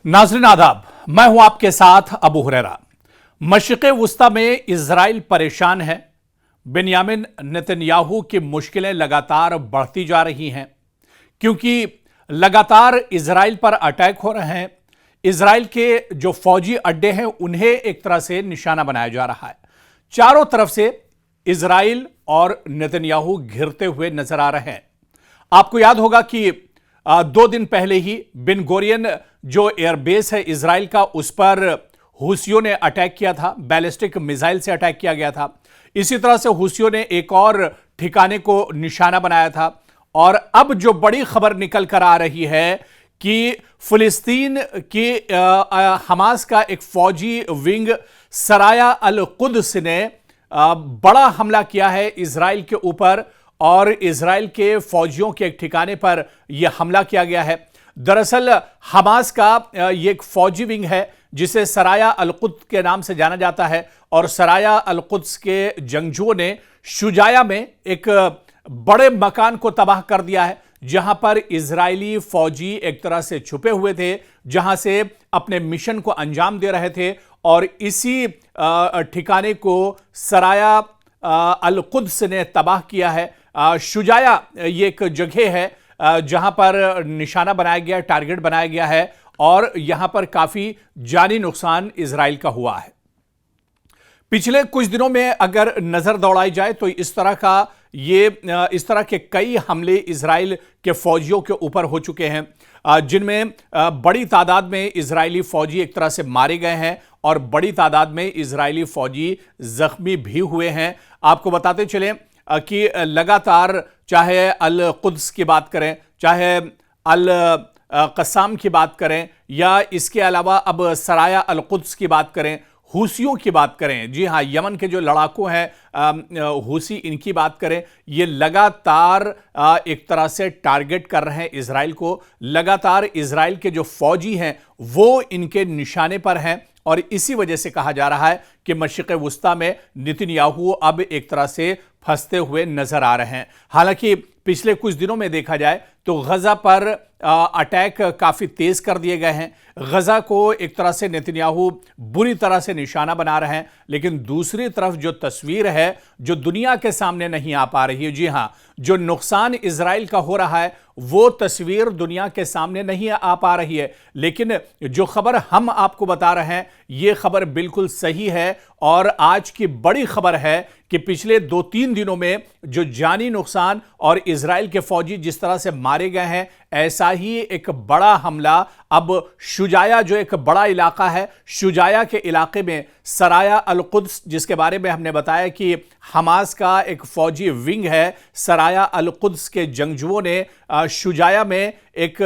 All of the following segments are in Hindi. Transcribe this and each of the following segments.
नाज़रीन आदाब, मैं हूं आपके साथ अबू हुरैरा। मशरिक़ वुस्ता में इजराइल परेशान है। बेंयामिन नेतन्याहू की मुश्किलें लगातार बढ़ती जा रही हैं क्योंकि लगातार इजराइल पर अटैक हो रहे हैं। इजराइल के जो फौजी अड्डे हैं उन्हें एक तरह से निशाना बनाया जा रहा है। चारों तरफ से इजराइल और नेतन्याहू घिरते हुए नजर आ रहे हैं। आपको याद होगा कि 2 दिन पहले ही बिन गोरियन जो एयरबेस है इजराइल का, उस पर हुसियों ने अटैक किया था, बैलिस्टिक मिसाइल से अटैक किया गया था। इसी तरह से हुसियों ने एक और ठिकाने को निशाना बनाया था। और अब जो बड़ी खबर निकल कर आ रही है कि फिलिस्तीन की हमास का एक फौजी विंग सराया अल कुद्स ने बड़ा हमला किया है इजराइल के ऊपर और इजराइल के फौजियों के एक ठिकाने पर यह हमला किया गया है। दरअसल हमास का यह एक फौजी विंग है जिसे सराया अल कुद्स के नाम से जाना जाता है और सराया अल कुद्स के जंगजुओं ने शुजाया में एक बड़े मकान को तबाह कर दिया है जहां पर इजरायली फौजी एक तरह से छुपे हुए थे, जहां से अपने मिशन को अंजाम दे रहे थे। और इसी ठिकाने को सराया अल कुद्स ने तबाह किया है। शुजाया ये एक जगह है जहां पर निशाना बनाया गया, टारगेट बनाया गया है और यहां पर काफी जानी नुकसान इजराइल का हुआ है। पिछले कुछ दिनों में अगर नजर दौड़ाई जाए तो इस तरह के कई हमले इजराइल के फौजियों के ऊपर हो चुके हैं, जिनमें बड़ी तादाद में इजरायली फौजी एक तरह से मारे गए हैं और बड़ी तादाद में इजरायली फौजी जख्मी भी हुए हैं। आपको बताते चलें कि लगातार चाहे अल कुद्स की बात करें, चाहे अल कसाम की बात करें या इसके अलावा अब सराया अल कुद्स की बात करें, हुसियों की बात करें, जी हाँ, यमन के जो लड़ाकू हैं हुसी, इनकी बात करें, ये लगातार एक तरह से टारगेट कर रहे हैं इजराइल को। लगातार इजराइल के जो फौजी हैं वो इनके निशाने पर हैं और इसी वजह से कहा जा रहा है कि मशरिक़ वुस्ता में नेतन्याहू अब एक तरह से फंसते हुए नजर आ रहे हैं। हालांकि पिछले कुछ दिनों में देखा जाए तो गजा पर अटैक काफी तेज कर दिए गए हैं। गजा को एक तरह से नेतन्याहू बुरी तरह से निशाना बना रहे हैं, लेकिन दूसरी तरफ जो तस्वीर है जो दुनिया के सामने नहीं आ पा रही है, जी हां, जो नुकसान इजराइल का हो रहा है वो तस्वीर दुनिया के सामने नहीं आ पा रही है। लेकिन जो खबर हम आपको बता रहे हैं ये खबर बिल्कुल सही है और आज की बड़ी खबर है कि पिछले 2-3 दिनों में जो जानी नुकसान और इजराइल के फौजी जिस तरह से मारे गए हैं, ऐसा ही एक बड़ा हमला अब शुजाया, जो एक बड़ा इलाका है, शुजाया के इलाके में सराया अल कुद्स, जिसके बारे में हमने बताया कि हमास का एक फौजी विंग है, सराया अल कुद्स के जंगजुओं ने शुजाया में एक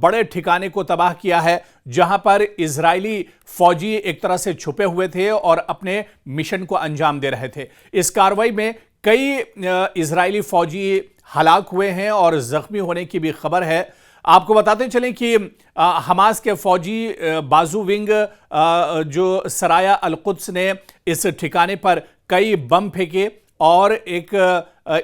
बड़े ठिकाने को तबाह किया है जहां पर इजरायली फौजी एक तरह से छुपे हुए थे और अपने मिशन को अंजाम दे रहे थे। इस कार्रवाई में कई इजरायली फौजी हलाक हुए हैं और जख्मी होने की भी खबर है। आपको बताते चलें कि हमास के फौजी बाजू विंग जो सराया अल कुद्स ने इस ठिकाने पर कई बम फेंके और एक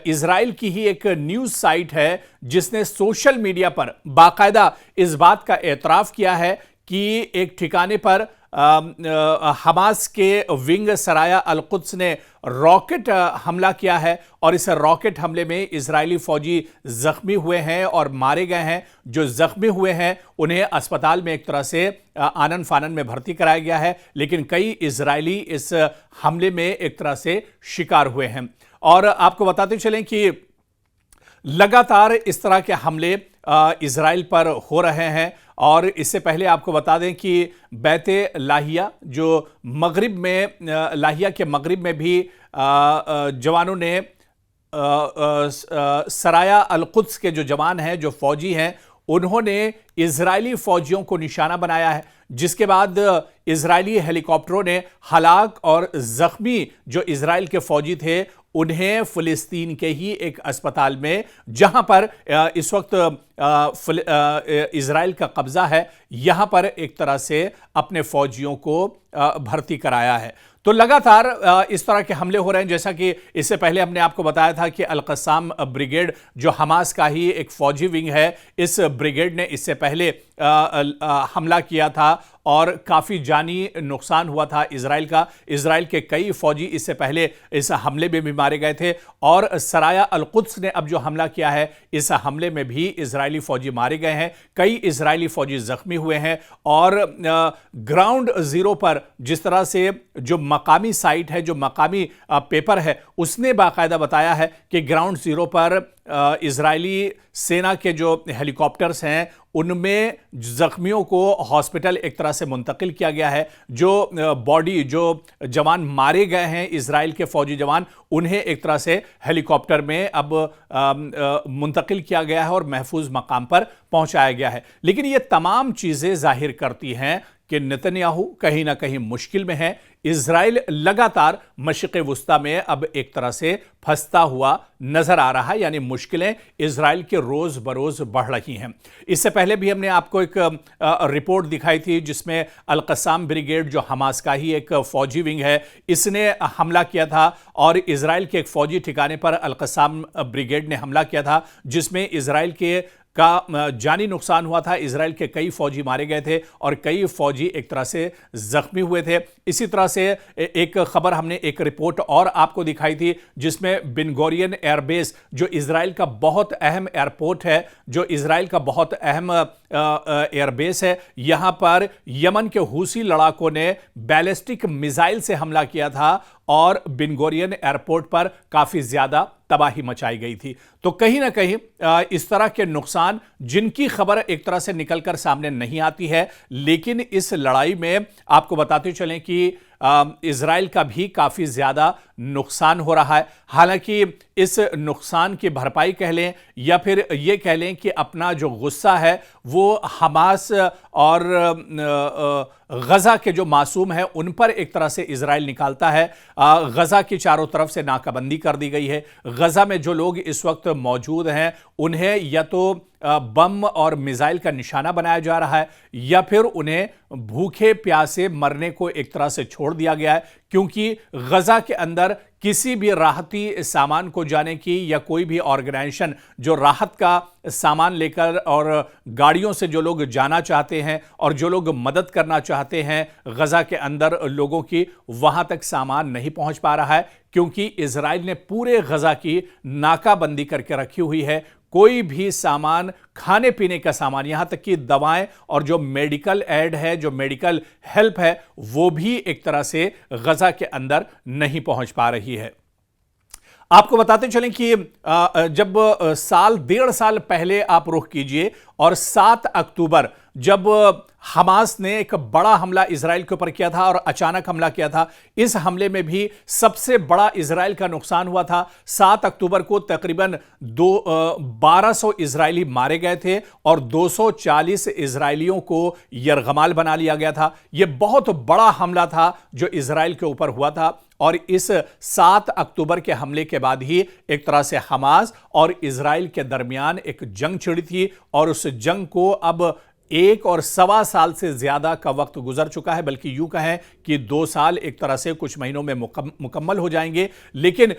इजराइल की ही एक न्यूज़ साइट है जिसने सोशल मीडिया पर बाकायदा इस बात का एतराफ़ किया है कि एक ठिकाने पर हमास के विंग सराया अल कुद्स ने रॉकेट हमला किया है और इस रॉकेट हमले में इजरायली फौजी जख्मी हुए हैं और मारे गए हैं। जो जख्मी हुए हैं उन्हें अस्पताल में एक तरह से आनन फानन में भर्ती कराया गया है, लेकिन कई इजरायली इस हमले में एक तरह से शिकार हुए हैं। और आपको बताते चलें कि लगातार इस तरह के हमले इजराइल पर हो रहे हैं और इससे पहले आपको बता दें कि बैते लाहिया, जो मगरिब में, लाहिया के मगरिब में भी जवानों ने सराया अल कुद्स के जो जवान हैं, जो फौजी हैं, उन्होंने इजरायली फौजियों को निशाना बनाया है, जिसके बाद इजरायली हेलीकॉप्टरों ने हलाक और जख्मी जो इजराइल के फौजी थे उन्हें फिलिस्तीन के ही एक अस्पताल में, जहां पर इस वक्त इजराइल का कब्जा है, यहां पर एक तरह से अपने फौजियों को भर्ती कराया है। तो लगातार इस तरह के हमले हो रहे हैं। जैसा कि इससे पहले हमने आपको बताया था कि अल कसाम ब्रिगेड जो हमास का ही एक फौजी विंग है, इस ब्रिगेड ने इससे पहले हमला किया था और काफ़ी जानी नुकसान हुआ था इजराइल का। इजराइल के कई फौजी इससे पहले इस हमले में भी मारे गए थे और सराया अल कुद्स ने अब जो हमला किया है, इस हमले में भी इजरायली फौजी मारे गए हैं, कई इजरायली फौजी जख्मी हुए हैं। और ग्राउंड जीरो पर जिस तरह से जो मकामी साइट है, जो मकामी पेपर है, उसने बाकायदा बताया है कि ग्राउंड जीरो पर इजरायली सेना के जो हेलीकॉप्टर्स हैं उनमें जख्मियों को हॉस्पिटल एक तरह से मुंतकिल किया गया है। जो बॉडी, जो जवान मारे गए हैं इजराइल के फौजी जवान, उन्हें एक तरह से हेलीकॉप्टर में अब मुंतकिल किया गया है और महफूज मकाम पर पहुंचाया गया है। लेकिन ये तमाम चीजें जाहिर करती हैं कि नेतन्याहू कहीं ना कहीं मुश्किल में है। इजराइल लगातार मशरिक़ वुस्ता में अब एक तरह से फंसता हुआ नजर आ रहा है, यानी मुश्किलें इजराइल के रोज बरोज बढ़ रही हैं। इससे पहले भी हमने आपको एक रिपोर्ट दिखाई थी जिसमें अल कस्साम ब्रिगेड, जो हमास का ही एक फौजी विंग है, इसने हमला किया था और इजराइल के एक फौजी ठिकाने पर अल कस्साम ब्रिगेड ने हमला किया था, जिसमें इजराइल के का जानी नुकसान हुआ था। इजराइल के कई फौजी मारे गए थे और कई फौजी एक तरह से जख्मी हुए थे। इसी तरह से एक खबर हमने, एक रिपोर्ट और आपको दिखाई थी जिसमें बेन गुरियन एयरबेस, जो इजराइल का बहुत अहम एयरपोर्ट है, जो इजराइल का बहुत अहम एयरबेस है, यहां पर यमन के हूसी लड़ाकों ने बैलिस्टिक मिसाइल से हमला किया था और बेन गुरियन एयरपोर्ट पर काफी ज्यादा तबाही मचाई गई थी। तो कहीं ना कहीं इस तरह के नुकसान जिनकी खबर एक तरह से निकलकर सामने नहीं आती है, लेकिन इस लड़ाई में आपको बताते चलें कि इजराइल का भी काफी ज्यादा नुकसान हो रहा है। हालांकि इस नुकसान की भरपाई कह लें या फिर यह कह लें कि अपना जो गुस्सा है वो हमास और गजा के जो मासूम है उन पर एक तरह से इजराइल निकालता है। गजा की चारों तरफ से नाकाबंदी कर दी गई है। गजा में जो लोग इस वक्त मौजूद हैं उन्हें या तो बम और मिसाइल का निशाना बनाया जा रहा है या फिर उन्हें भूखे प्यासे मरने को एक तरह से छोड़ दिया गया है, क्योंकि गजा के अंदर किसी भी राहती सामान को जाने की या कोई भी ऑर्गेनाइजेशन जो राहत का सामान लेकर और गाड़ियों से जो लोग जाना चाहते हैं और जो लोग मदद करना चाहते हैं गजा के अंदर लोगों की, वहां तक सामान नहीं पहुंच पा रहा है, क्योंकि इजराइल ने पूरे गजा की नाकाबंदी करके रखी हुई है। कोई भी सामान, खाने पीने का सामान, यहां तक कि दवाएं और जो मेडिकल एड है, जो मेडिकल हेल्प है, वो भी एक तरह से गजा के अंदर नहीं पहुंच पा रही है। आपको बताते चलें कि जब डेढ़ साल पहले आप रुख कीजिए और 7 अक्टूबर जब हमास ने एक बड़ा हमला इजराइल के ऊपर किया था और अचानक हमला किया था, इस हमले में भी सबसे बड़ा इजराइल का नुकसान हुआ था। 7 अक्टूबर को तकरीबन 1200 इजरायली मारे गए थे और 240 इजरायलियों को यरगमाल बना लिया गया था। यह बहुत बड़ा हमला था जो इजराइल के ऊपर हुआ था और इस 7 अक्टूबर के हमले के बाद ही एक तरह से हमास और इजराइल के दरमियान एक जंग छिड़ी थी और उस जंग को अब 1 और सवा साल से ज्यादा का वक्त गुजर चुका है, बल्कि यूं कहें कि 2 साल एक तरह से कुछ महीनों में मुकम्मल हो जाएंगे। लेकिन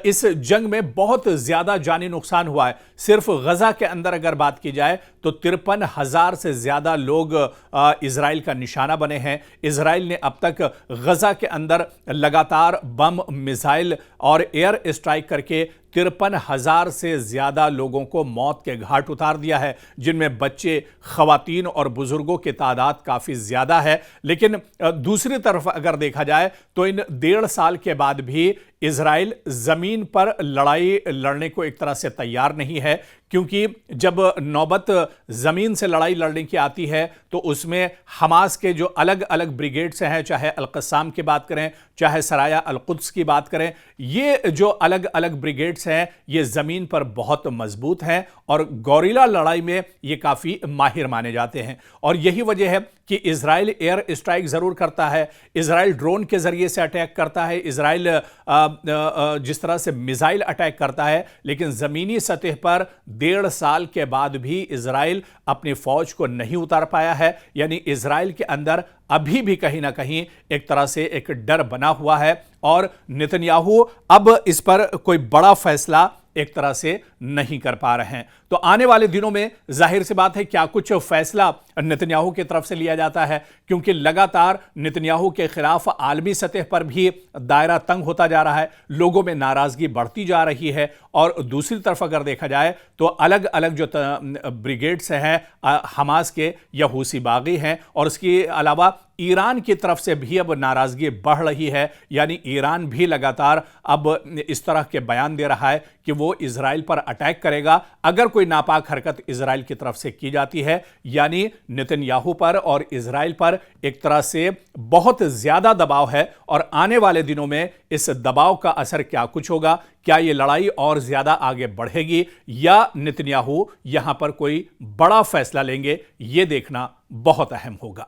इस जंग में बहुत ज्यादा जानी नुकसान हुआ है। सिर्फ गजा के अंदर अगर बात की जाए तो 53,000 से ज्यादा लोग इजराइल का निशाना बने हैं। इजराइल ने अब तक गजा के अंदर लगातार बम, मिसाइल और एयर स्ट्राइक करके 53,000 से ज्यादा लोगों को मौत के घाट उतार दिया है, जिनमें बच्चे, खवातीन और बुजुर्गों की तादाद काफी ज्यादा है। लेकिन दूसरी तरफ अगर देखा जाए तो इन 1.5 साल के बाद भी इजराइल जमीन पर लड़ाई लड़ने को एक तरह से तैयार नहीं है, क्योंकि जब नौबत जमीन से लड़ाई लड़ने की आती है तो उसमें हमास के जो अलग अलग ब्रिगेड्स हैं, चाहे अल कस्साम की बात करें, चाहे सराया अल कुद्स की बात करें, ये जो अलग अलग ब्रिगेड्स हैं ये जमीन पर बहुत मजबूत हैं और गोरिल्ला लड़ाई में ये काफी माहिर माने जाते हैं। और यही वजह है कि इजराइल एयर स्ट्राइक जरूर करता है, इजराइल ड्रोन के जरिए से अटैक करता है, इजराइल जिस तरह से मिसाइल अटैक करता है, लेकिन जमीनी सतह पर 1.5 साल के बाद भी इजराइल अपनी फौज को नहीं उतार पाया है। यानी इजराइल के अंदर अभी भी कहीं ना कहीं एक तरह से एक डर बना हुआ है और नेतन्याहू अब इस पर कोई बड़ा फैसला एक तरह से नहीं कर पा रहे हैं। तो आने वाले दिनों में जाहिर सी बात है क्या कुछ फैसला नेतन्याहू की तरफ से लिया जाता है, क्योंकि लगातार नेतन्याहू के खिलाफ आलमी सतह पर भी दायरा तंग होता जा रहा है, लोगों में नाराजगी बढ़ती जा रही है। और दूसरी तरफ अगर देखा जाए तो अलग अलग जो ब्रिगेड्स हैं हमास के या हूसी बागी हैं, और इसके अलावा ईरान की तरफ से भी अब नाराजगी बढ़ रही है। यानी ईरान भी लगातार अब इस तरह के बयान दे रहा है कि वो इजराइल पर अटैक करेगा अगर कोई नापाक हरकत इजराइल की तरफ से की जाती है। यानी नेतन्याहू पर और इजराइल पर एक तरह से बहुत ज्यादा दबाव है, और आने वाले दिनों में इस दबाव का असर क्या कुछ होगा, क्या यह लड़ाई और ज्यादा आगे बढ़ेगी या नेतन्याहू यहां पर कोई बड़ा फैसला लेंगे, यह देखना बहुत अहम होगा।